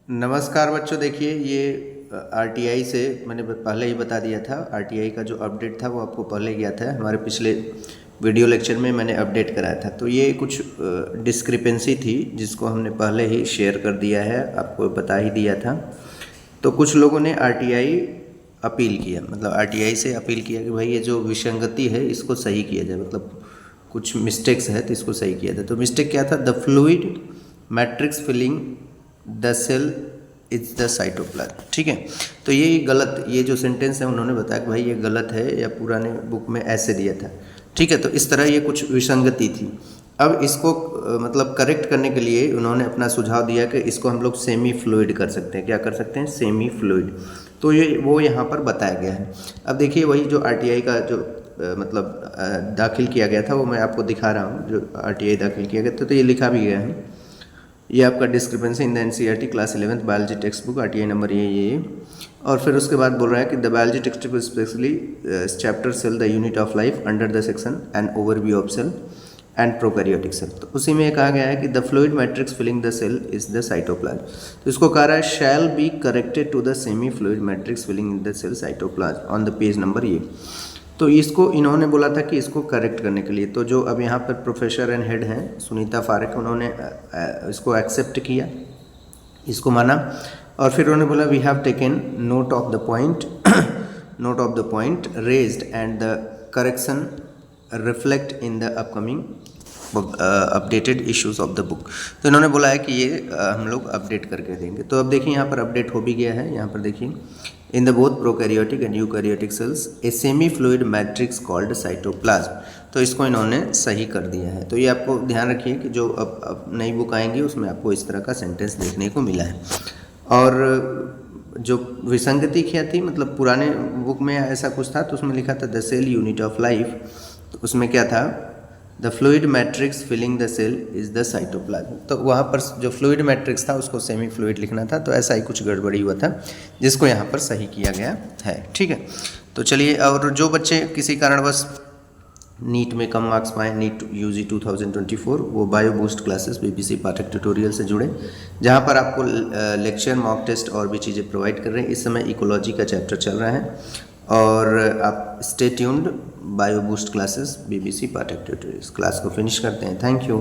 नमस्कार बच्चों, देखिए ये आरटीआई से मैंने पहले ही बता दिया था। आरटीआई का जो अपडेट था वो आपको पहले गया था, हमारे पिछले वीडियो लेक्चर में मैंने अपडेट कराया था। तो ये कुछ डिस्क्रिपेंसी थी जिसको हमने पहले ही शेयर कर दिया है, आपको बता ही दिया था। तो कुछ लोगों ने आरटीआई अपील किया, मतलब आरटीआई से अपील किया कि भाई ये जो विसंगति है इसको सही किया जाए, मतलब कुछ मिस्टेक्स है तो इसको सही किया जाए। तो मिस्टेक क्या था? The fluid matrix filling the cell is the cytoplasm. ठीक है, तो ये गलत, ये जो सेंटेंस है उन्होंने बताया कि भाई ये गलत है या पुराने बुक में ऐसे दिया था। ठीक है, तो इस तरह ये कुछ विसंगति थी। अब इसको मतलब करेक्ट करने के लिए उन्होंने अपना सुझाव दिया कि इसको हम लोग सेमी फ्लूइड कर सकते हैं। क्या कर सकते हैं? Semi fluid. तो ये वो यहाँ पर बताया गया है। अब देखिए वही जो आरटीआई का जो मतलब दाखिल किया गया था वो मैं आपको दिखा रहा हूँ। जो आरटीआई दाखिल किया गया था तो ये लिखा भी गया है। ये आपका discrepancy in the NCERT class 11th biology text book RTI number ये। और फिर उसके बाद बोल रहा है कि the biology text book specially chapter cell the unit of life under the section and overview of cell and prokaryotic cell. तो उसी में कहा गया है कि the fluid matrix filling the cell is the cytoplasm. तो इसको कह रहा है shall be corrected to the semi fluid matrix filling in the cell cytoplasm on the page number ये। तो इसको इन्होंने बोला था कि इसको करेक्ट करने के लिए, तो जो अब यहाँ पर प्रोफेसर एंड हेड हैं सुनीता फारक, उन्होंने इसको एक्सेप्ट किया, इसको माना। और फिर उन्होंने बोला we have taken note of the point note of the point raised and the correction reflect in the upcoming updated issues of the book. तो इन्होंने बोला है कि ये हम लोग अपडेट करके देंगे। तो अब देखिए यहाँ पर अपडेट हो भी गया है। यहाँ पर देखिए in the both prokaryotic and eukaryotic cells a semi fluid matrix called cytoplasm. तो इसको इन्होंने सही कर दिया है। तो ये आपको ध्यान रखिए कि जो अब नई बुक आएंगी उसमें आपको इस तरह का सेंटेंस देखने को मिला है। और जो विसंगति क्या थी, मतलब पुराने बुक में ऐसा कुछ था तो उसमें लिखा था the cell unit of life, तो उसमें क्या था? The fluid matrix filling the cell is the cytoplasm. तो वहाँ पर जो फ्लूइड मैट्रिक्स था उसको सेमी फ्लूइड लिखना था, तो ऐसा ही कुछ गड़बड़ी हुआ था जिसको यहाँ पर सही किया गया है। ठीक है, तो चलिए, और जो बच्चे किसी कारणवश नीट में कम मार्क्स पाए, नीट यूजी 2024, वो बायो बूस्ट क्लासेस बीबीसी पाठक ट्यूटोरियल से जुड़े, जहाँ पर आपको लेक्चर, मॉक टेस्ट और भी चीज़ें प्रोवाइड कर रहे हैं। इस समय इकोलॉजी का चैप्टर चल रहा है और आप stay tuned, bio boost classes BBC Pathak tutorials class को फिनिश करते हैं। Thank you.